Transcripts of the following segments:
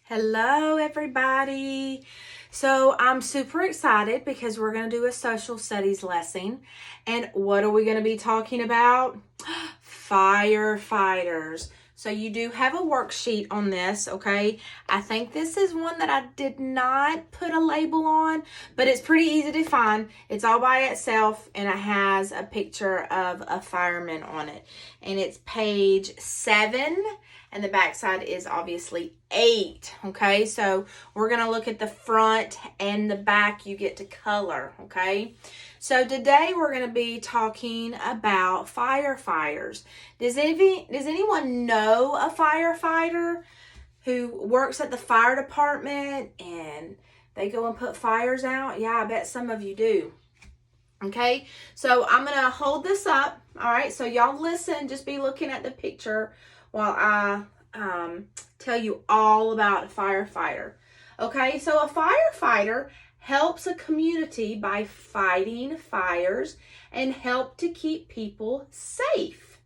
Hello, everybody. So I'm super excited because we're going to do a social studies lesson. And what are we going to be talking about? Firefighters. So you do have a worksheet on this, okay? I think this is one that I did not put a label on, but it's pretty easy to find. It's all by itself and it has a picture of a fireman on it. And it's page 7. And the back side is obviously 8. Okay, so we're going to look at the front and the back. You get to color. Okay, so today we're going to be talking about firefighters. Does anyone know a firefighter who works at the fire department and they go and put fires out? Yeah, I bet some of you do. Okay, so I'm going to hold this up. All right, so y'all listen, just be looking at the picture while I tell you all about a firefighter. Okay, so a firefighter helps a community by fighting fires and help to keep people safe.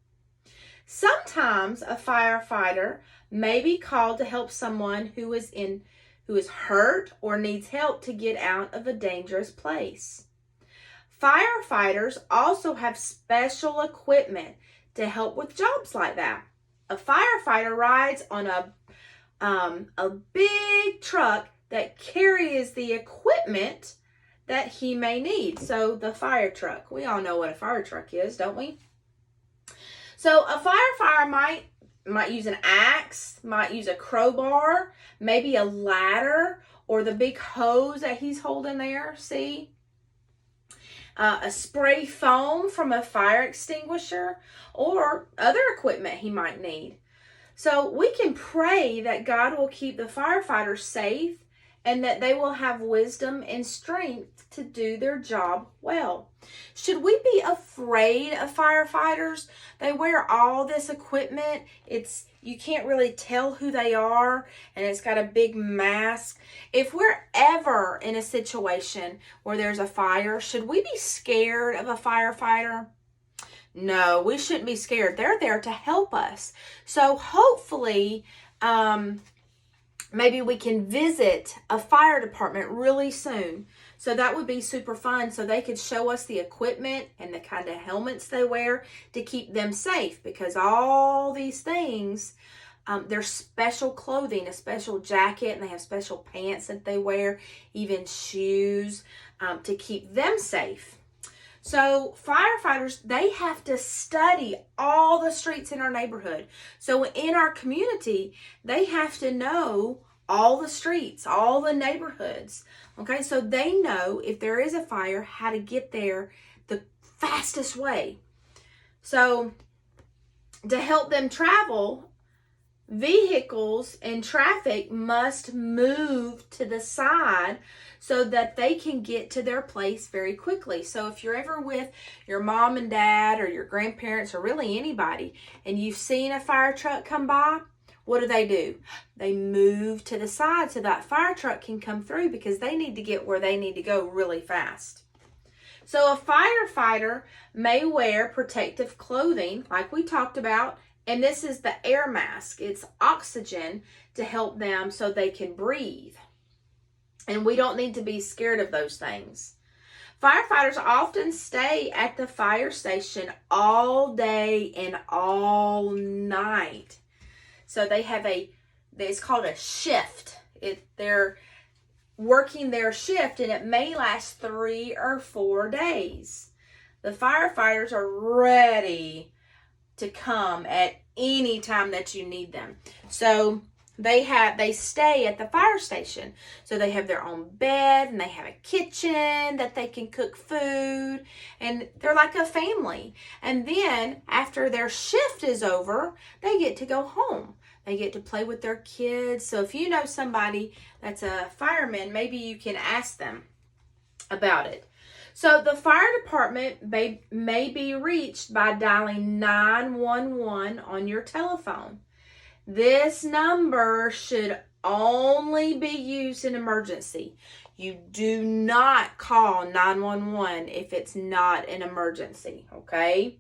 Sometimes a firefighter may be called to help someone who is hurt or needs help to get out of a dangerous place. Firefighters also have special equipment to help with jobs like that. A firefighter rides on a big truck that carries the equipment that he may need. So the fire truck. We all know what a fire truck is, don't we? So a firefighter might use an axe, might use a crowbar, maybe a ladder, or the big hose that he's holding there. See? A spray foam from a fire extinguisher, or other equipment he might need. So we can pray that God will keep the firefighters safe and that they will have wisdom and strength to do their job well. Should we be afraid of firefighters? They wear all this equipment. You can't really tell who they are, and it's got a big mask. If we're ever in a situation where there's a fire, should we be scared of a firefighter? No, we shouldn't be scared. They're there to help us. So hopefully, maybe we can visit a fire department really soon. So that would be super fun. So they could show us the equipment and the kind of helmets they wear to keep them safe, because all these things, there's special clothing, a special jacket, and they have special pants that they wear, even shoes, to keep them safe. So firefighters, they have to study all the streets in our neighborhood. So in our community, they have to know all the streets, all the neighborhoods. Okay, so they know if there is a fire, how to get there the fastest way. So to help them travel, vehicles and traffic must move to the side so that they can get to their place very quickly. So if you're ever with your mom and dad or your grandparents or really anybody and you've seen a fire truck come by, what do? They move to the side so that fire truck can come through, because they need to get where they need to go really fast. So a firefighter may wear protective clothing like we talked about. And this is the air mask. It's oxygen to help them so they can breathe. And we don't need to be scared of those things. Firefighters often stay at the fire station all day and all night. So they have it's called a shift. They're working their shift, and it may last 3 or 4 days. The firefighters are ready to come at any time that you need them. So they stay at the fire station. So they have their own bed, and they have a kitchen that they can cook food, and they're like a family. And then after their shift is over, they get to go home. They get to play with their kids. So if you know somebody that's a fireman, maybe you can ask them about it. So the fire department may be reached by dialing 911 on your telephone. This number should only be used in emergency. You do not call 911 if it's not an emergency, okay?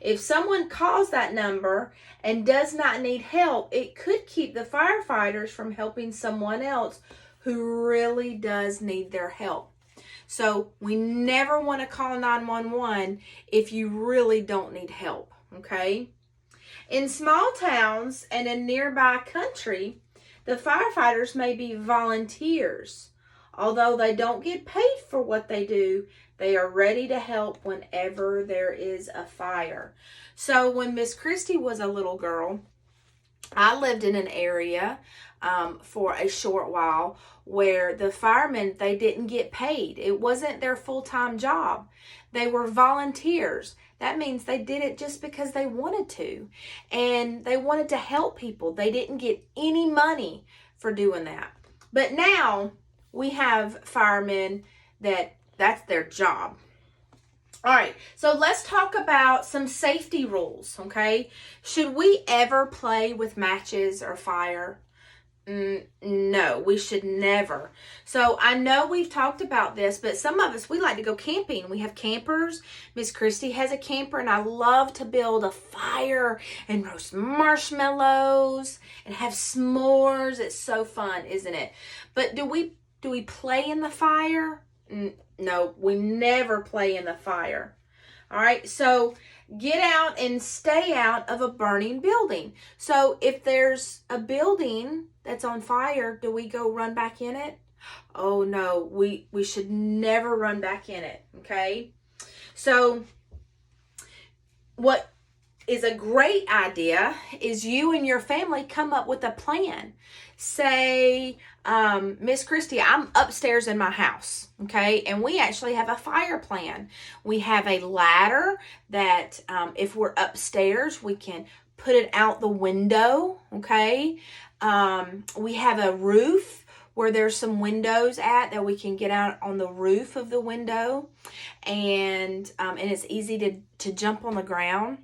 If someone calls that number and does not need help, it could keep the firefighters from helping someone else who really does need their help. So we never want to call 911 if you really don't need help, okay? In small towns and in nearby country, the firefighters may be volunteers. Although they don't get paid for what they do, they are ready to help whenever there is a fire. So when Miss Christy was a little girl, I lived in an area for a short while where the firemen, they didn't get paid. It wasn't their full-time job. They were volunteers. That means they did it just because they wanted to. And they wanted to help people. They didn't get any money for doing that. But now we have firemen that's their job. All right, so let's talk about some safety rules, okay? Should we ever play with matches or fire? No, we should never. So I know we've talked about this, but some of us, we like to go camping. We have campers. Miss Christy has a camper, and I love to build a fire and roast marshmallows and have s'mores. It's so fun, isn't it? But do we play in the fire? No, we never play in the fire. All right, so get out and stay out of a burning building. So if there's a building that's on fire, do we go run back in it? Oh no, we should never run back in it, okay? So what is a great idea is you and your family come up with a plan. Say, Miss Christy, I'm upstairs in my house, okay? And we actually have a fire plan. We have a ladder that if we're upstairs, we can put it out the window, okay? We have a roof where there's some windows that we can get out on the roof of the window, and it's easy to jump on the ground.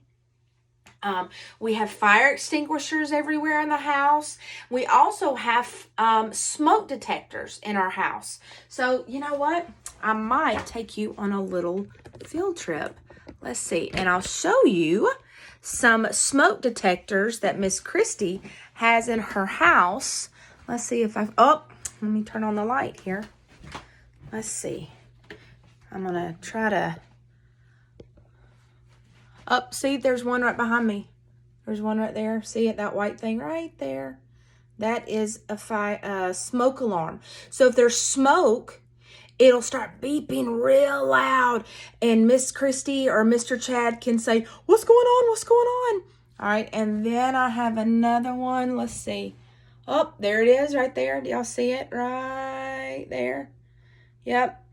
We have fire extinguishers everywhere in the house. We also have smoke detectors in our house. So you know what? I might take you on a little field trip. Let's see. And I'll show you some smoke detectors that Miss Christy has in her house. Let's see if let me turn on the light here. Let's see. I'm going to try to... see, there's one right behind me. There's one right there. See it? That white thing right there. That is a smoke alarm. So if there's smoke, it'll start beeping real loud. And Miss Christy or Mr. Chad can say, "What's going on? What's going on?" All right. And then I have another one. Let's see. Oh, there it is right there. Do y'all see it right there? Yep.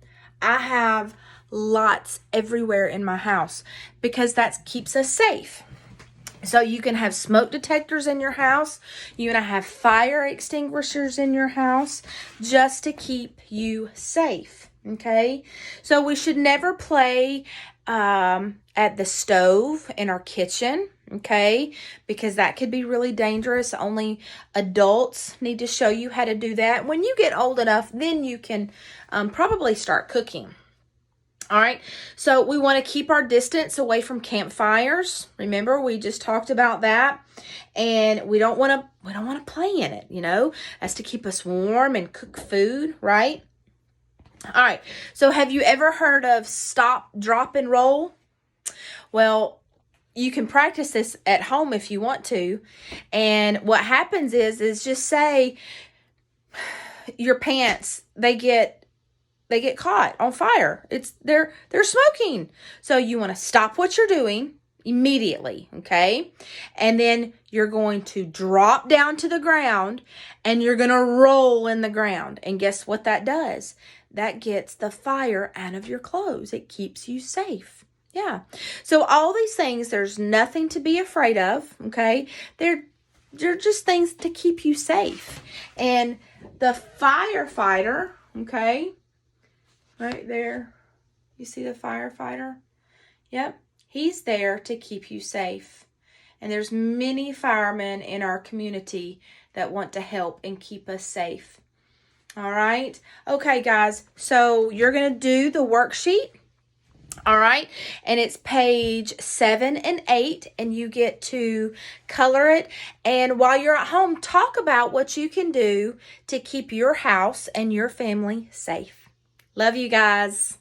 I have lots everywhere in my house because that keeps us safe. So you can have smoke detectors in your house. You can have fire extinguishers in your house just to keep you safe. Okay. So we should never play at the stove in our kitchen. Okay, because that could be really dangerous. Only adults need to show you how to do that. When you get old enough, then you can probably start cooking. All right, so we want to keep our distance away from campfires. Remember, we just talked about that, and we don't want to play in it. You know, that's to keep us warm and cook food, right? All right. So, have you ever heard of stop, drop, and roll? Well, you can practice this at home if you want to. And what happens is just say your pants, they get caught on fire. They're smoking. So you want to stop what you're doing immediately, okay? And then you're going to drop down to the ground and you're going to roll in the ground. And guess what that does? That gets the fire out of your clothes. It keeps you safe. Yeah. So all these things, there's nothing to be afraid of, okay? They're just things to keep you safe. And the firefighter, okay, right there, you see the firefighter? Yep, he's there to keep you safe. And there's many firemen in our community that want to help and keep us safe. All right? Okay, guys, so you're going to do the worksheet All right, and it's page 7 and 8, and you get to color it. And while you're at home, talk about what you can do to keep your house and your family safe. Love you guys.